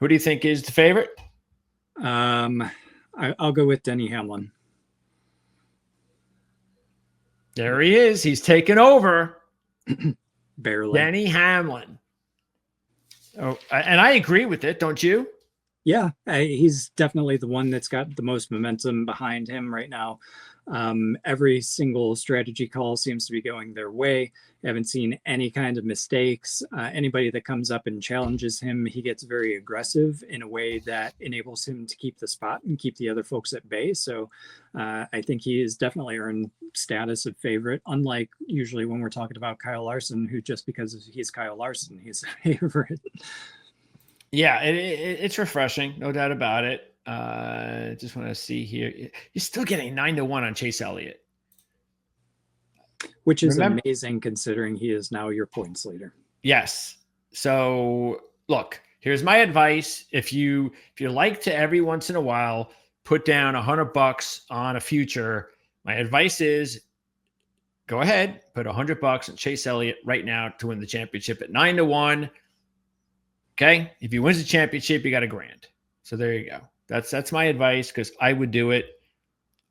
Who do you think is the favorite? I'll go with Denny Hamlin. There he is. He's taken over. Barely. Denny Hamlin. Oh, and I agree with it, don't you? Yeah, he's definitely the one that's got the most momentum behind him right now. Every single strategy call seems to be going their way. I haven't seen any kind of mistakes. Anybody that comes up and challenges him, he gets very aggressive in a way that enables him to keep the spot and keep the other folks at bay. So I think he has definitely earned status of favorite, unlike usually when we're talking about Kyle Larson, who just because he's Kyle Larson, he's a favorite. Yeah, it's refreshing, no doubt about it. Just want to see here. You're still getting 9-1 on Chase Elliott, which is amazing considering he is now your points leader. Yes. So look, here's my advice. If you like to every once in a while put down $100 on a future, my advice is go ahead, put $100 on Chase Elliott right now to win the championship at 9-1. Okay. If he wins the championship, you got $1,000. So there you go. That's my advice because I would do it.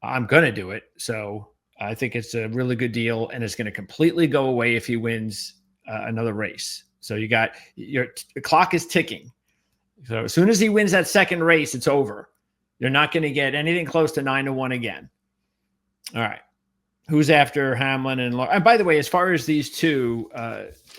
I'm going to do it. So I think it's a really good deal and it's going to completely go away if he wins another race. So you got the clock is ticking. So as soon as he wins that second race, it's over. You're not going to get anything close to 9-1 again. All right. Who's after Hamlin and by the way, as far as these two,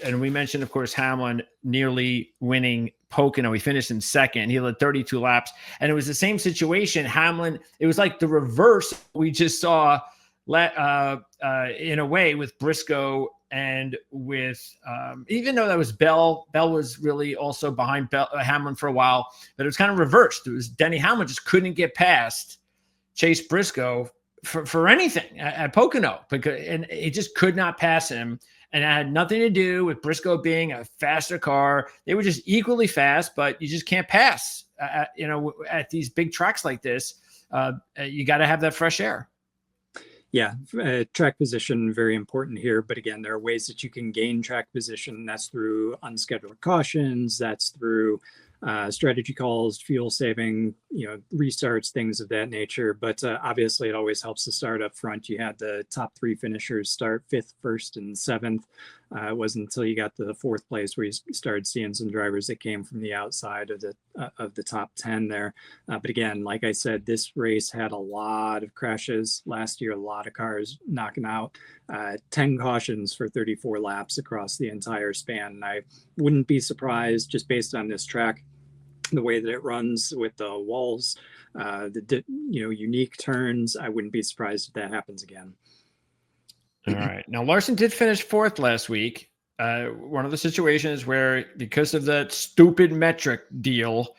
and we mentioned, of course, Hamlin nearly winning Pocono. He finished in second. He led 32 laps. And it was the same situation. Hamlin, it was like the reverse we just saw in a way with Briscoe and with, even though that was Bell was really also behind Hamlin for a while, but it was kind of reversed. It was Denny Hamlin just couldn't get past Chase Briscoe for anything at Pocono, and he just could not pass him. And it had nothing to do with Briscoe being a faster car. They were just equally fast, but you just can't pass, at these big tracks like this. You got to have that fresh air. Yeah, track position, very important here. But again, there are ways that you can gain track position. That's through unscheduled cautions. That's through strategy calls, fuel saving, restarts, things of that nature. But obviously, it always helps to start up front. You had the top three finishers start 5th, 1st, and 7th. It wasn't until you got to the 4th place where you started seeing some drivers that came from the outside of the top 10 there. But again, like I said, this race had a lot of crashes last year, a lot of cars knocking out, 10 cautions for 34 laps across the entire span. And I wouldn't be surprised, just based on this track, the way that it runs with the walls, unique turns, I wouldn't be surprised if that happens again. All right. Now, Larson did finish 4th last week. One of the situations where, because of that stupid metric deal,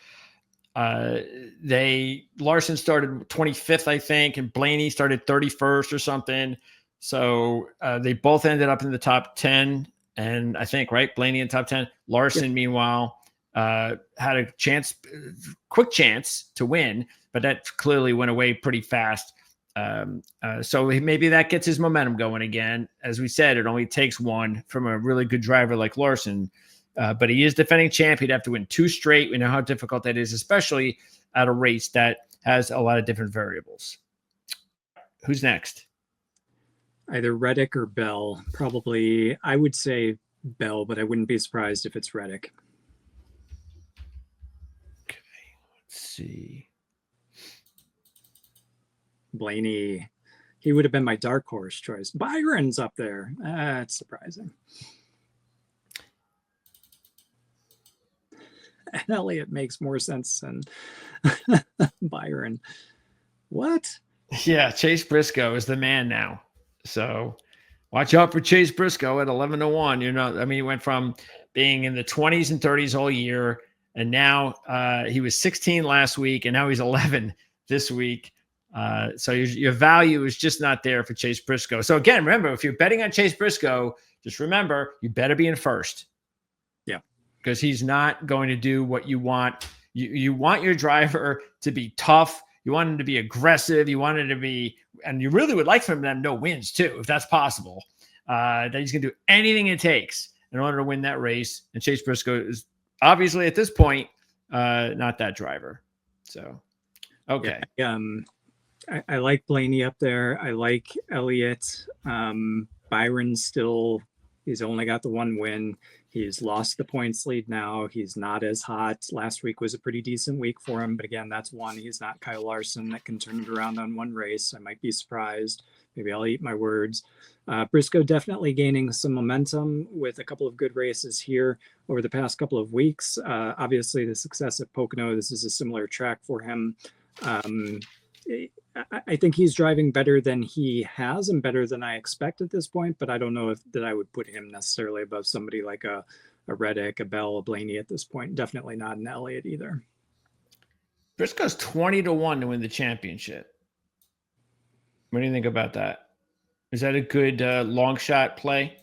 Larson started 25th, I think, and Blaney started 31st or something. So they both ended up in the top 10. And I think, right, Blaney in top 10. Larson, meanwhile, had a quick chance to win, but that clearly went away pretty fast. So maybe that gets his momentum going again. As we said, it only takes one from a really good driver like Larson, but he is defending champ. He'd have to win 2 straight. We know how difficult that is, especially at a race that has a lot of different variables. Who's next? Either Reddick or Bell. Probably, I would say Bell, but I wouldn't be surprised if it's Reddick. Okay, let's see. Blaney, he would have been my dark horse choice. Byron's up there. That's surprising. And Elliott makes more sense than Byron. What? Yeah, Chase Briscoe is the man now. So watch out for Chase Briscoe at 11-1. He went from being in the 20s and 30s all year, and now he was 16 last week, and now he's 11 this week. So your value is just not there for Chase Briscoe. So again, remember, if you're betting on Chase Briscoe, just remember you better be in first. Yeah, because he's not going to do what you want. You want your driver to be tough. You want him to be aggressive. You want him to be, and you really would like for him to have no wins too, if that's possible. That he's going to do anything it takes in order to win that race. And Chase Briscoe is obviously at this point not that driver. So, okay. Yeah, I like Blaney up there. I like Elliott. Byron still, he's only got the one win. He's lost the points lead now. He's not as hot. Last week was a pretty decent week for him. But again, that's one. He's not Kyle Larson that can turn it around on one race. I might be surprised. Maybe I'll eat my words. Briscoe definitely gaining some momentum with a couple of good races here over the past couple of weeks. Obviously, the success at Pocono, this is a similar track for him. I think he's driving better than he has and better than I expect at this point, but I don't know if that I would put him necessarily above somebody like a Reddick, a Bell, a Blaney at this point. Definitely not an Elliott either. Briscoe's 20-1 to win the championship. What do you think about that? Is that a good long shot play?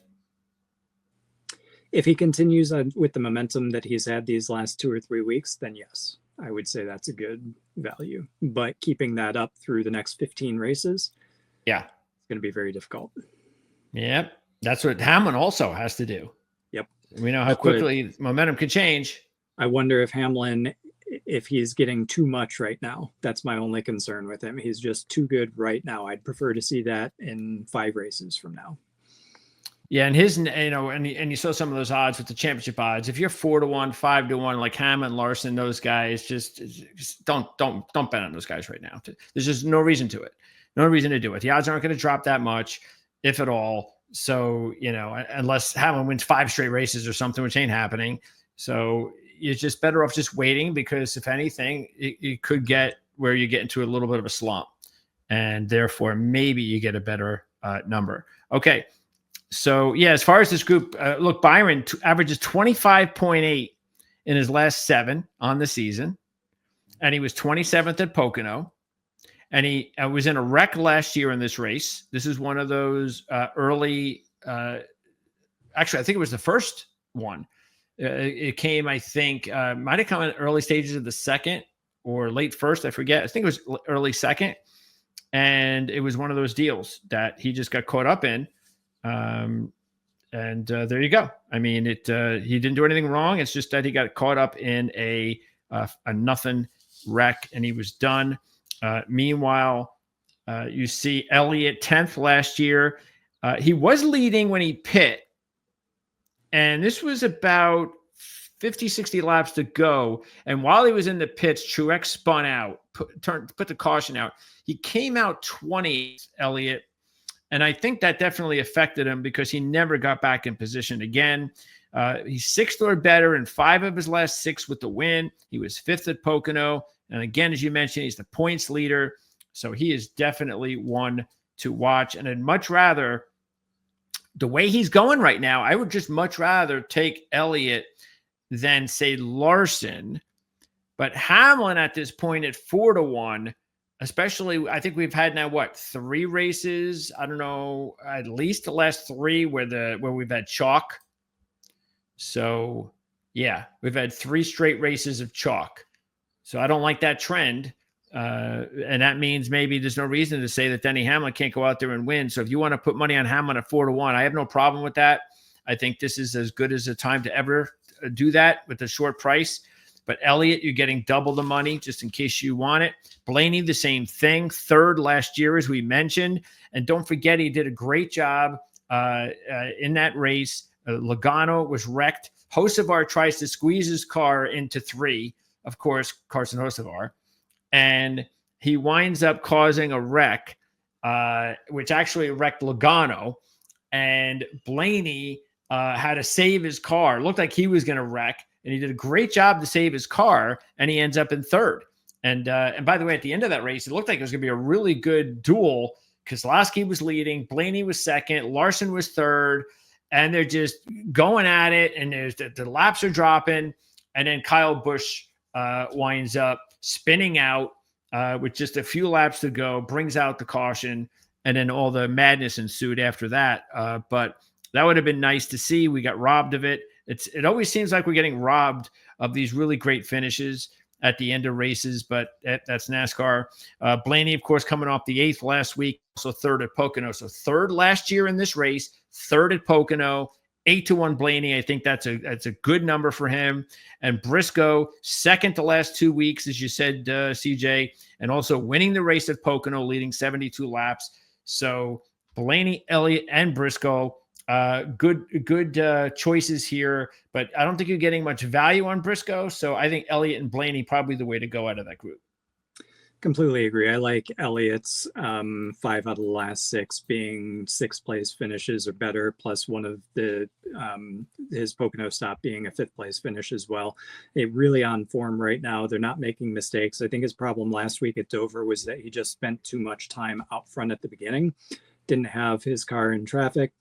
If he continues with the momentum that he's had these last 2 or 3 weeks, then yes, I would say that's a good value. But keeping that up through the next 15 races, yeah, it's going to be very difficult. Yep. That's what Hamlin also has to do. Yep. We know how quickly momentum can change. I wonder if Hamlin, if he's getting too much right now. That's my only concern with him. He's just too good right now. I'd prefer to see that in 5 races from now. Yeah, and his, and you saw some of those odds with the championship odds. If you're 4-1, 5-1, like Hammond, Larson, those guys, just don't bet on those guys right now. There's just no reason to it. No reason to do it. The odds aren't going to drop that much, if at all. So, unless Hammond wins 5 straight races or something, which ain't happening. So you're just better off just waiting, because if anything, it could get where you get into a little bit of a slump, and therefore maybe you get a better number. Okay. So, yeah, as far as this group, look, Byron averages 25.8 in his last 7 on the season, and he was 27th at Pocono, and he was in a wreck last year in this race. This is one of those early actually, I think it was the first one. It came, I think, might have come in early stages of the second or late first. I forget. I think it was early second, and it was one of those deals that he just got caught up in. And there you go. I mean, he didn't do anything wrong. It's just that he got caught up in a nothing wreck, and he was done. Meanwhile, you see Elliott 10th last year. He was leading when he pit, and this was about 50, 60 laps to go. And while he was in the pits, Truex spun out, put the caution out. He came out 20th, Elliott. And I think that definitely affected him, because he never got back in position again. He's 6th or better in 5 of his last 6 with the win. He was 5th at Pocono. And again, as you mentioned, he's the points leader. So he is definitely one to watch. And I'd much rather, the way he's going right now, I would just much rather take Elliott than, say, Larson. But Hamlin at this point at 4-1, especially, I think we've had now 3 races. I don't know, at least the last 3 where we've had chalk. So yeah, we've had 3 straight races of chalk. So I don't like that trend. And that means maybe there's no reason to say that Denny Hamlin can't go out there and win. So if you want to put money on Hamlin at 4-1, I have no problem with that. I think this is as good as a time to ever do that with a short price. But Elliott, you're getting double the money just in case you want it. Blaney, the same thing. 3rd last year, as we mentioned. And don't forget, he did a great job in that race. Logano was wrecked. Hocevar tries to squeeze his car into 3. Of course, Carson Hocevar. And he winds up causing a wreck, which actually wrecked Logano. And Blaney had to save his car. It looked like he was going to wreck. And he did a great job to save his car, and he ends up in 3rd. And by the way, at the end of that race, it looked like it was going to be a really good duel. Keselowski was leading, Blaney was 2nd, Larson was 3rd, and they're just going at it. And there's the laps are dropping, and then Kyle Busch winds up spinning out with just a few laps to go, brings out the caution, and then all the madness ensued after that. But that would have been nice to see. We got robbed of it. It always seems like we're getting robbed of these really great finishes at the end of races, but that's NASCAR. Blaney, of course, coming off the 8th last week, also 3rd at Pocono. So 3rd last year in this race, 3rd at Pocono, 8-1 Blaney. I think that's a good number for him. And Briscoe, second to last 2 weeks, as you said, CJ, and also winning the race at Pocono, leading 72 laps. So Blaney, Elliott, and Briscoe, good choices here. But I don't think you're getting much value on Briscoe. So I think Elliott and Blaney probably the way to go out of that group. Completely agree. I like Elliott's 5 out of the last 6 being 6th place finishes or better, plus one of the his Pocono stop being a 5th place finish as well. They're really on form right now. They're not making mistakes. I think his problem last week at Dover was that he just spent too much time out front at the beginning, didn't have his car in traffic,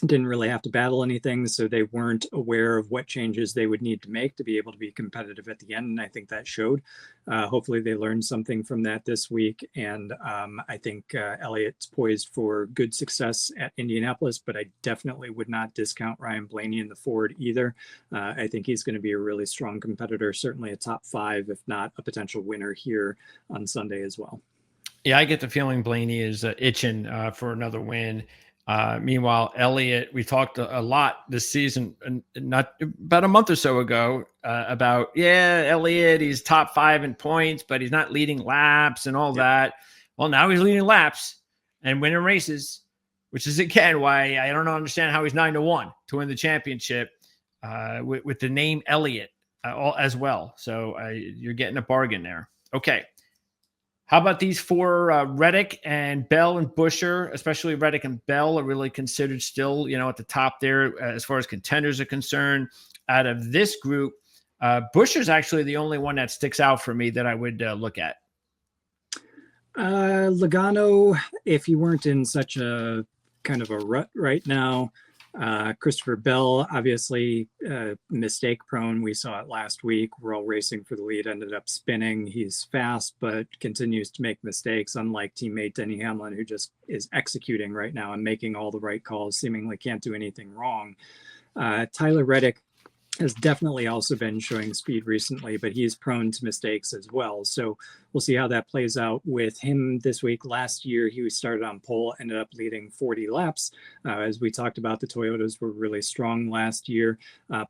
didn't really have to battle anything, so they weren't aware of what changes they would need to make to be able to be competitive at the end, and I think that showed. Hopefully they learned something from that this week, and I think Elliott's poised for good success at Indianapolis, but I definitely would not discount Ryan Blaney in the Ford either. I think he's going to be a really strong competitor, certainly a top 5, if not a potential winner here on Sunday as well. Yeah, I get the feeling Blaney is itching for another win. Meanwhile, Elliott, we talked a lot this season, not about a month or so ago, about, Elliott, he's top 5 in points, but he's not leading laps and all that. Well, now he's leading laps and winning races, which is, again, why I don't understand how he's 9-1 to win the championship with the name Elliott as well. So you're getting a bargain there. Okay. How about these 4, Reddick and Bell and Buescher, especially Reddick and Bell are really considered still, at the top there as far as contenders are concerned. Out of this group, Buescher's actually the only one that sticks out for me that I would look at. Logano, if you weren't in such a kind of a rut right now, Christopher Bell, obviously mistake prone. We saw it last week. We're all racing for the lead, ended up spinning. He's fast, but continues to make mistakes, unlike teammate Denny Hamlin, who just is executing right now and making all the right calls, seemingly can't do anything wrong. Tyler Reddick has definitely also been showing speed recently, but he's prone to mistakes as well. So we'll see how that plays out with him this week. Last year, he started on pole, ended up leading 40 laps. As we talked about, the Toyotas were really strong last year.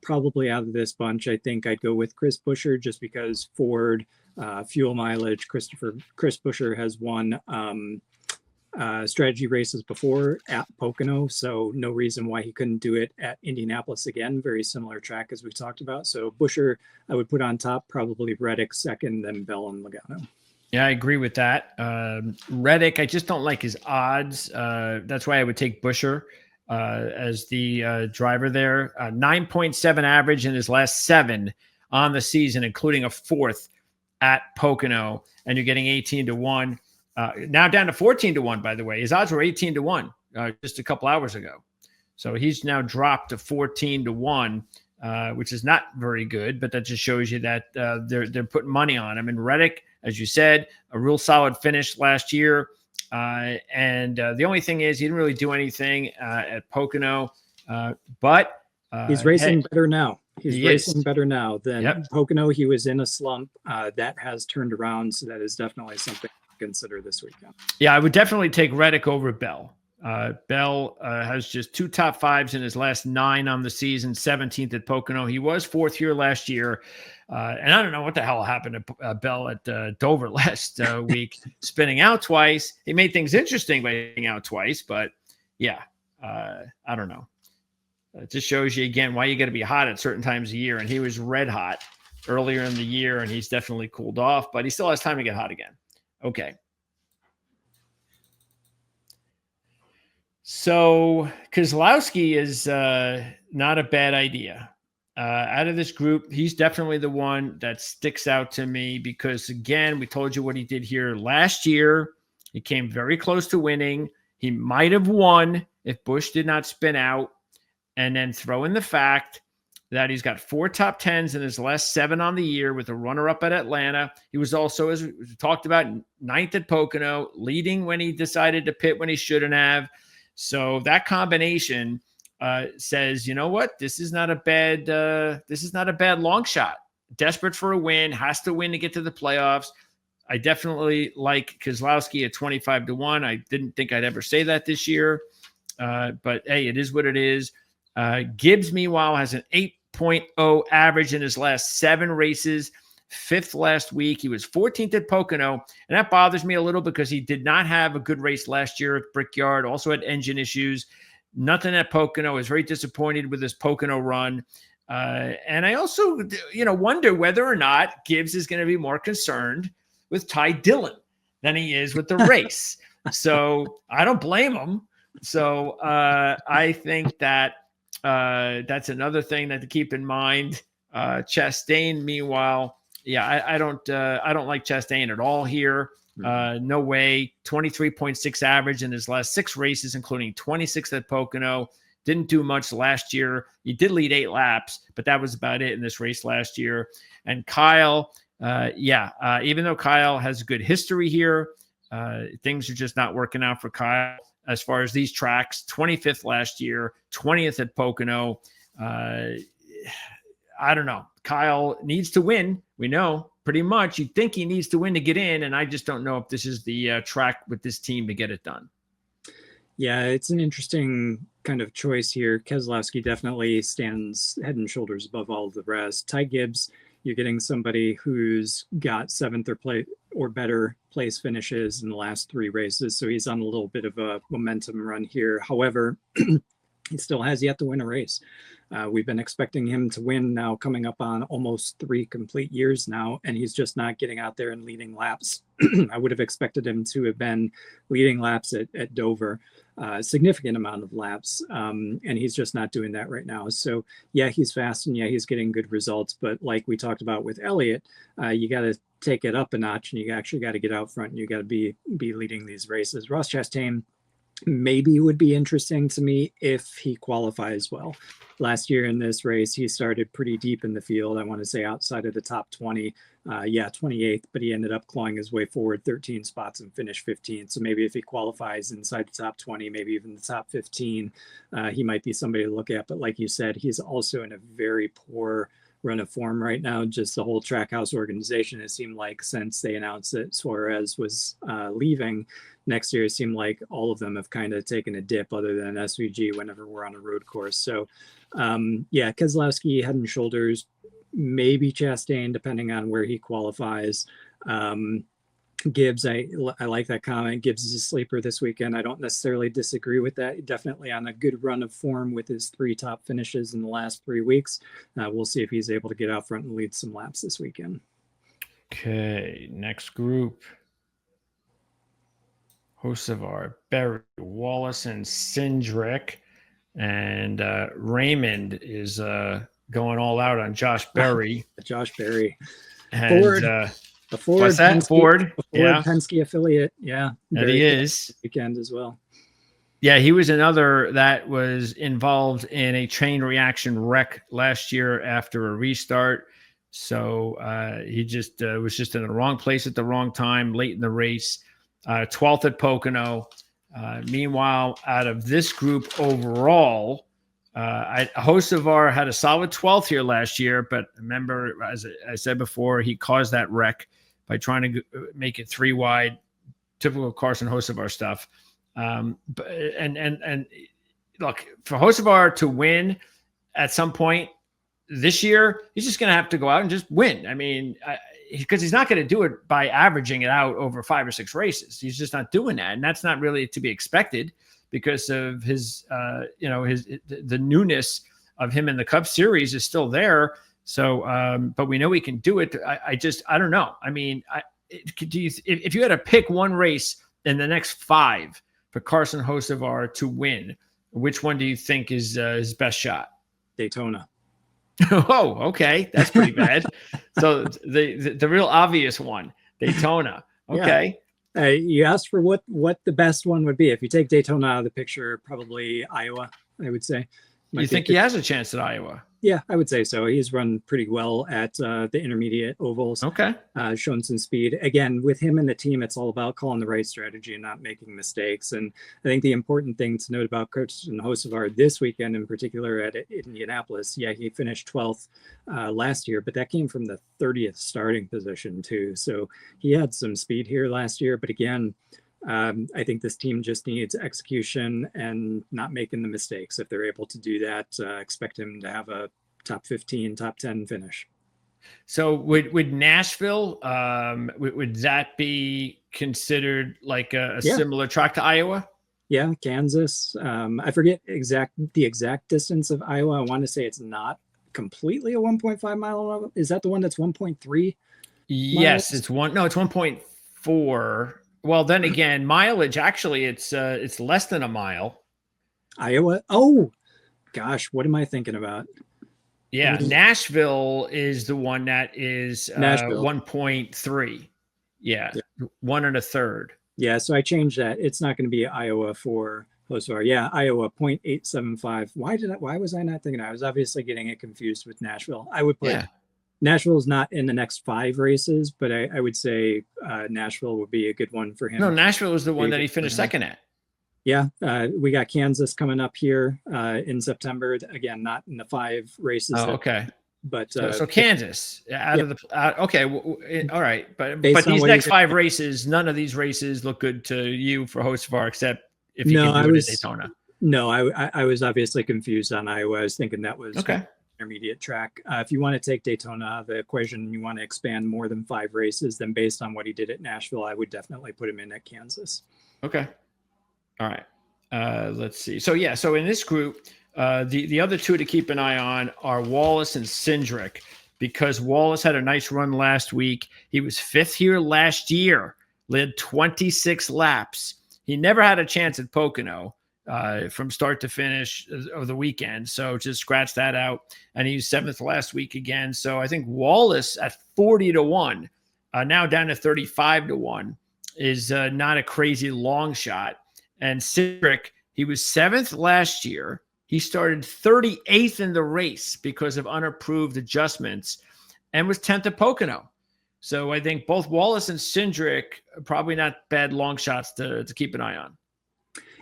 Probably out of this bunch, I think I'd go with Chris Buescher, just because Ford, fuel mileage. Chris Buescher has won strategy races before at Pocono, so no reason why he couldn't do it at Indianapolis again. Very similar track as we talked about. So Buescher, I would put on top, probably Reddick second, then Bell and Logano. Yeah, I agree with that. Reddick, I just don't like his odds. That's why I would take Buescher as the driver there. 9.7 average in his last 7 on the season, including a 4th at Pocono, and you're getting 18-1. Now down to 14-1, by the way. His odds were 18-1 just a couple hours ago. So he's now dropped to 14-1, which is not very good, but that just shows you that they're putting money on him. And Reddick, as you said, a real solid finish last year. And the only thing is he didn't really do anything at Pocono, but he's racing better now. He's racing better now than Pocono. He was in a slump that has turned around. So that is definitely something consider this weekend. Yeah, I would definitely take Reddick over Bell. Bell has just 2 top 5s in his last 9 on the season, 17th at Pocono. He was 4th here last year. And I don't know what the hell happened to Bell at Dover last week, spinning out twice. He made things interesting by spinning out twice, but I don't know. It just shows you again why you got to be hot at certain times of year. And he was red hot earlier in the year, and he's definitely cooled off, but he still has time to get hot again. Okay. So Keselowski is not a bad idea. Out of this group, he's definitely the one that sticks out to me because, again, we told you what he did here last year. He came very close to winning. He might have won if Busch did not spin out. And then throw in the fact that he's got 4 top 10s in his last 7 on the year with a runner-up at Atlanta. He was also, as we talked about, 9th at Pocono, leading when he decided to pit when he shouldn't have. So that combination says, you know what, this is not a bad long shot. Desperate for a win, has to win to get to the playoffs. I definitely like Keselowski at 25-1. I didn't think I'd ever say that this year, but hey, it is what it is. Gibbs, meanwhile, has an 8.0 average in his last 7 races, 5th last week. He was 14th at Pocono, and that bothers me a little because he did not have a good race last year at Brickyard, also had engine issues. Nothing at Pocono. I was very disappointed with his Pocono run. And I also, wonder whether or not Gibbs is going to be more concerned with Ty Dillon than he is with the race. So I don't blame him. So I think that that's another thing that to keep in mind. Chastain, meanwhile, I don't like Chastain at all here. No way. 23.6 average in his last 6 races, including 26th at Pocono. Didn't do much last year. He did lead 8 laps, but that was about it in this race last year. And Kyle, even though Kyle has good history here, things are just not working out for Kyle as far as these tracks. 25th last year, 20th at Pocono. I don't know. Kyle needs to win. We know pretty much. You'd think he needs to win to get in, and I just don't know if this is the track with this team to get it done. Yeah, it's an interesting kind of choice here. Keselowski definitely stands head and shoulders above all of the rest. Ty Gibbs, you're getting somebody who's got 7th or better place finishes in the last 3 races, so he's on a little bit of a momentum run here. However, he still has yet to win a race. We've been expecting him to win now, coming up on almost 3 complete years now, and he's just not getting out there and leading laps. I would have expected him to have been leading laps at Dover, a significant amount of laps, and he's just not doing that right now. So yeah, he's fast, and yeah, he's getting good results, but like we talked about with Elliott, you got to take it up a notch, and you actually got to get out front, and you got to be leading these races. Ross Chastain maybe would be interesting to me if he qualifies well. Last year in this race, he started pretty deep in the field. I want to say outside of the top 20, 28th, but he ended up clawing his way forward 13 spots and finished 15th. So maybe if he qualifies inside the top 20, maybe even the top 15, he might be somebody to look at. But like you said, he's also in a very poor run of form right now. Just the whole Trackhouse organization, it seemed like since they announced that Suarez was leaving next year, it seemed like all of them have kind of taken a dip, other than SVG whenever we're on a road course. So Keselowski head and shoulders, maybe Chastain depending on where he qualifies. Gibbs, I like that comment. Gibbs is a sleeper this weekend. I don't necessarily disagree with that. Definitely on a good run of form with his 3 top finishes in the last 3 weeks. We'll see if he's able to get out front and lead some laps this weekend. Okay, next group. Hocevar, Berry, Wallace, and Cindric. And Raymond is going all out on Josh Berry. Josh Berry. And, Ford. The Ford, what's that? Penske, Ford, yeah. Penske affiliate, yeah. That he is. Weekend as well. Yeah, he was another that was involved in a chain reaction wreck last year after a restart. So he just was just in the wrong place at the wrong time, late in the race. 12th at Pocono. Meanwhile, out of this group overall, Hocevar had a solid 12th here last year, but remember, as I said before, he caused that wreck by trying to make it 3 wide, typical Carson Hocevar stuff. And look, for Hocevar to win at some point this year, he's just going to have to go out and just win. I mean, because he's not going to do it by averaging it out over 5 or 6 races. He's just not doing that, and that's not really to be expected because of his, the newness of him in the Cup Series is still there. So, but we know he can do it. I don't know. I mean, if you had to pick one race in the next 5 for Carson Hocevar to win, which one do you think is his best shot? Daytona. Oh, okay. That's pretty bad. So the real obvious one, Daytona. Okay. Yeah. You asked for what the best one would be. If you take Daytona out of the picture, probably Iowa, I would say. You think he has a chance at Iowa? Yeah, I would say so. He's run pretty well at the intermediate ovals. Okay. Shown some speed. Again, with him and the team, it's all about calling the right strategy and not making mistakes. And I think the important thing to note about Carson Hocevar this weekend in particular at Indianapolis, yeah, he finished 12th last year, but that came from the 30th starting position too. So he had some speed here last year. But again, I think this team just needs execution and not making the mistakes. If they're able to do that, expect him to have a top 15, top 10 finish. So would Nashville, would that be considered like a Yeah. similar track to Iowa? Yeah, Kansas. I forget the exact distance of Iowa. I want to say it's not completely a 1.5 mile. Is that the one that's 1.3? Yes, miles? it's 1.4. Well, then again, mileage actually it's less than a mile. Iowa. Oh gosh, what am I thinking about? Yeah, Nashville is the one that is Nashville. 1.3. Yeah, Yeah. 1 1/3. Yeah, so I changed that. It's not going to be Iowa for Hocevar. Yeah, Iowa 0.875. Why was I not thinking? I was obviously getting it confused with Nashville. I would put Nashville is not in the next 5 races, but I would say Nashville would be a good one for him. No, Nashville was the one that he finished second at. Yeah, we got Kansas coming up here in September. Again, not in the 5 races. Oh, okay. But so Kansas out of the okay, all right, but these next 5 races, none of these races look good to you for Hocevar, except if you can do it at Daytona. No, I was obviously confused on Iowa. I was thinking that was okay. Intermediate track. If you want to take Daytona out of the equation and you want to expand more than 5 races, then based on what he did at Nashville, I would definitely put him in at Kansas. Okay. All right. Let's see. So in this group, the other 2 to keep an eye on are Wallace and Cindric, because Wallace had a nice run last week. He was 5th here last year, led 26 laps. He never had a chance at Pocono from start to finish of the weekend. So just scratch that out. And he was 7th last week again. So I think Wallace at 40-1, now down to 35-1, is not a crazy long shot. And Cindric, he was 7th last year. He started 38th in the race because of unapproved adjustments and was 10th at Pocono. So I think both Wallace and Cindric are probably not bad long shots to keep an eye on.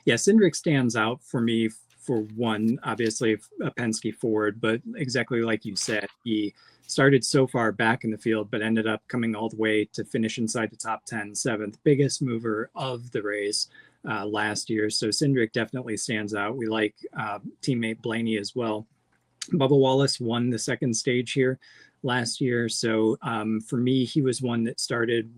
Yeah, Cindric stands out for me for one, obviously a Penske Ford, but exactly like you said, he started so far back in the field, but ended up coming all the way to finish inside the top 10, 7th, biggest mover of the race last year. So Cindric definitely stands out. We like teammate Blaney as well. Bubba Wallace won the 2nd stage here last year. So for me, he was one that started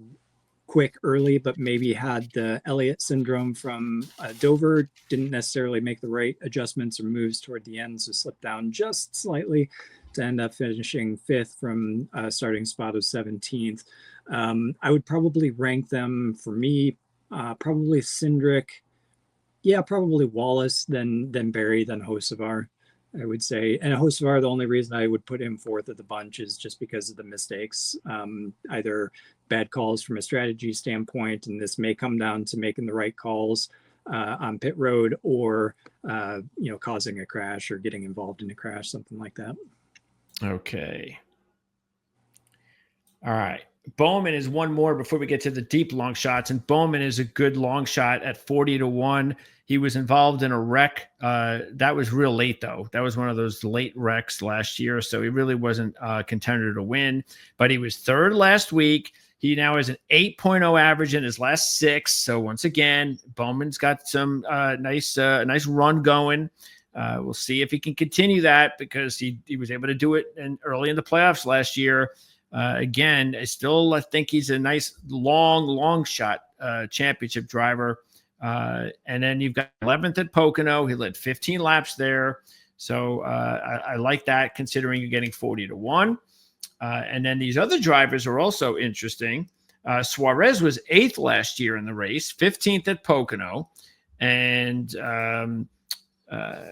quick early, but maybe had the Elliott syndrome from Dover, didn't necessarily make the right adjustments or moves toward the end, so slipped down just slightly to end up finishing 5th from starting spot of 17th. I would probably rank them, for me, probably Cindric, probably Wallace, then Barry, then Hocevar, I would say. And Hocevar, the only reason I would put him 4th of the bunch is just because of the mistakes, either bad calls from a strategy standpoint, and this may come down to making the right calls on pit road, or causing a crash or getting involved in a crash, something like that. Okay. All right. Bowman is one more before we get to the deep long shots, and Bowman is a good long shot at 40-1. He was involved in a wreck. That was real late, though. That was one of those late wrecks last year, so he really wasn't a contender to win. But he was 3rd last week. He now has an 8.0 average in his last 6. So once again, Bowman's got some nice run going. We'll see if he can continue that, because he was able to do it early in the playoffs last year. Again, I still think he's a nice long shot championship driver. And then you've got 11th at Pocono. He led 15 laps there. So I like that, considering you're getting 40-1. And then these other drivers are also interesting. Suarez was 8th last year in the race, 15th at Pocono. And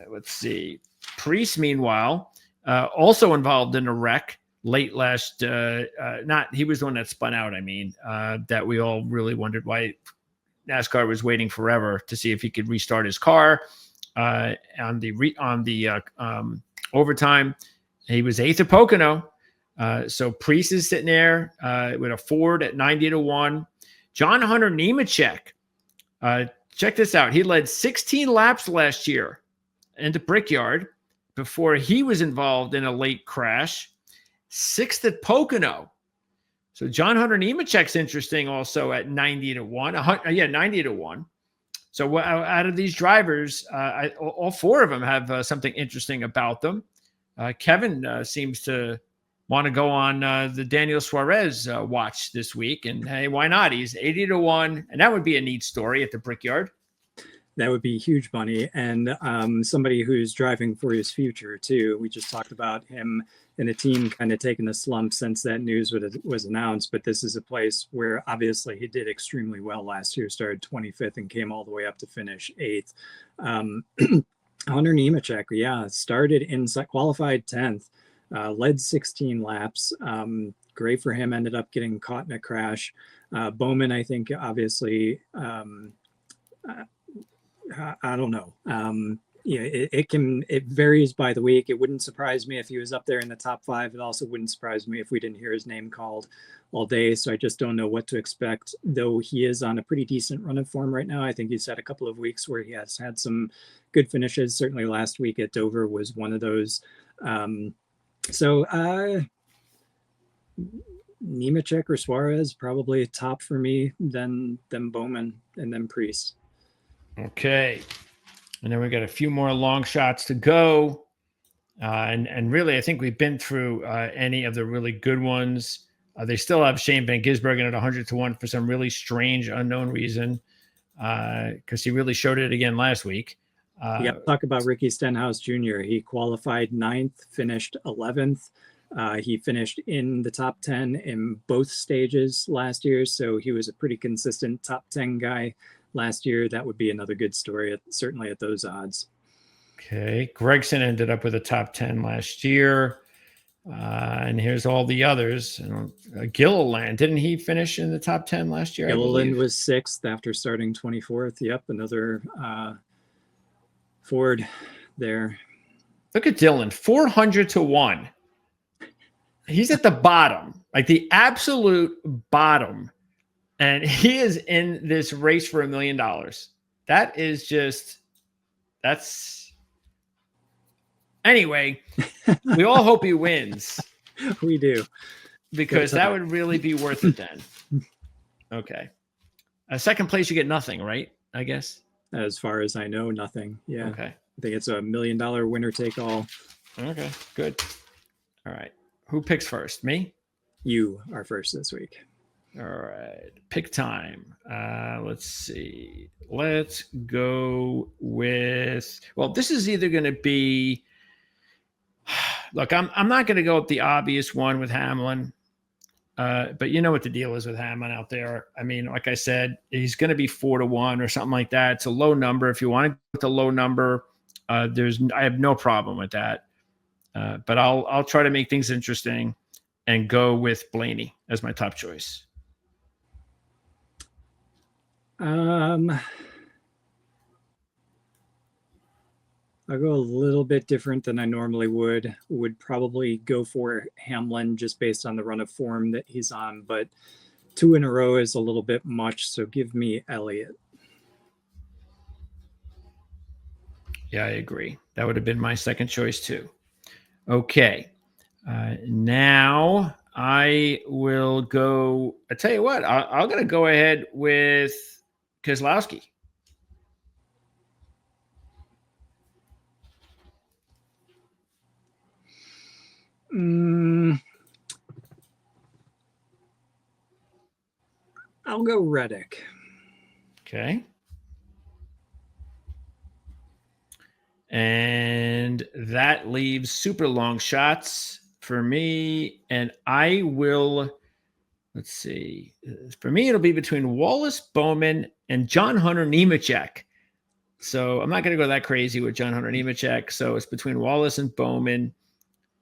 let's see. Priest, meanwhile, also involved in a wreck late last, he was the one that spun out, that we all really wondered why NASCAR was waiting forever to see if he could restart his car on the overtime. He was 8th at Pocono. So Priest is sitting there with a Ford at 90-1. John Hunter Nemechek, check this out. He led 16 laps last year into Brickyard before he was involved in a late crash. 6th at Pocono. So John Hunter Nemechek's interesting also at 90 to 1. 90 to 1. So out of these drivers, all four of them have something interesting about them. Kevin seems to want to go on the Daniel Suarez watch this week. And hey, why not? He's 80 to 1. And that would be a neat story at the Brickyard. That would be huge money. And somebody who's driving for his future, too. We just talked about him and the team kind of taking a slump since that news was announced. But this is a place where obviously he did extremely well last year, started 25th and came all the way up to finish 8th. Hunter Nemechek, started inside, qualified 10th, led 16 laps. Great for him, ended up getting caught in a crash. Bowman, I think, obviously, I don't know. It varies by the week. It wouldn't surprise me if he was up there in the top 5. It also wouldn't surprise me if we didn't hear his name called all day. So I just don't know what to expect, though he is on a pretty decent run of form right now. I think he's had a couple of weeks where he has had some good finishes. Certainly last week at Dover was one of those. Nemechek or Suarez, probably top for me, then Bowman, and then Priest. Okay. And then we got a few more long shots to go. And really, I think we've been through any of the really good ones. They still have Shane Van Gisbergen at 100 to 1 for some really strange, unknown reason, because he really showed it again last week. Talk about Ricky Stenhouse Jr. He qualified 9th, finished 11th. He finished in the top 10 in both stages last year, so he was a pretty consistent top 10 guy last year. That would be another good story, certainly at those odds. Okay. Gregson ended up with a top 10 last year. And here's all the others. Gilliland, didn't he finish in the top 10 last year? Gilliland was 6th after starting 24th. Yep, another Ford there. Look at Dylan, 400 to 1. He's at the bottom, like the absolute bottom. And he is in this race for $1 million. That is just, anyway, we all hope he wins. We do. Because that would really be worth it then. Okay. Second place, you get nothing, right? I guess. As far as I know, nothing. Yeah. Okay. I think it's a $1 million winner take all. Okay, good. All right. Who picks first? Me? You are first this week. All right. Pick time. Let's see. Let's go with, well, this is either going to be, look, I'm not going to go with the obvious one with Hamlin. But you know what the deal is with Hamlin out there. I mean, like I said, he's going to be 4 to 1 or something like that. It's a low number. If you want to go with a low number, I have no problem with that. But I'll try to make things interesting and go with Blaney as my top choice. I'll go a little bit different than I normally would. Would probably go for Hamlin just based on the run of form that he's on, but 2 in a row is a little bit much, so give me Elliott. Yeah, I agree. That would have been my second choice too. Okay. Now I will go, I tell you what, I'm going to go ahead with Keselowski. I'll go Reddick. Okay. And that leaves super long shots for me. And I will, let's see. For me, it'll be between Wallace Bowman and John Hunter Nemechek. So I'm not going to go that crazy with John Hunter Nemechek. So it's between Wallace and Bowman.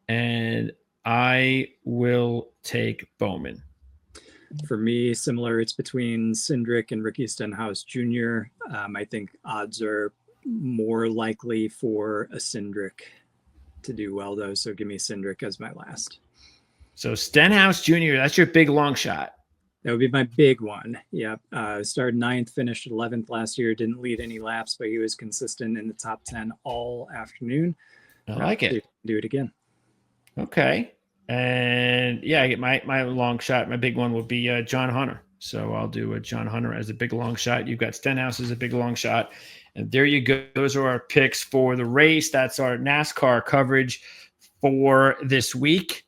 And I will take Bowman. For me, similar. It's between Cindric and Ricky Stenhouse Jr. I think odds are more likely for a Cindric to do well, though. So give me Cindric as my last. So Stenhouse Jr., that's your big long shot. That would be my big one. Yeah. Started 9th, finished 11th last year. Didn't lead any laps, but he was consistent in the top 10 all afternoon. I like it. Do it again. Okay. And yeah, I get my long shot. My big one will be John Hunter. So I'll do a John Hunter as a big long shot. You've got Stenhouse as a big long shot. And there you go. Those are our picks for the race. That's our NASCAR coverage for this week.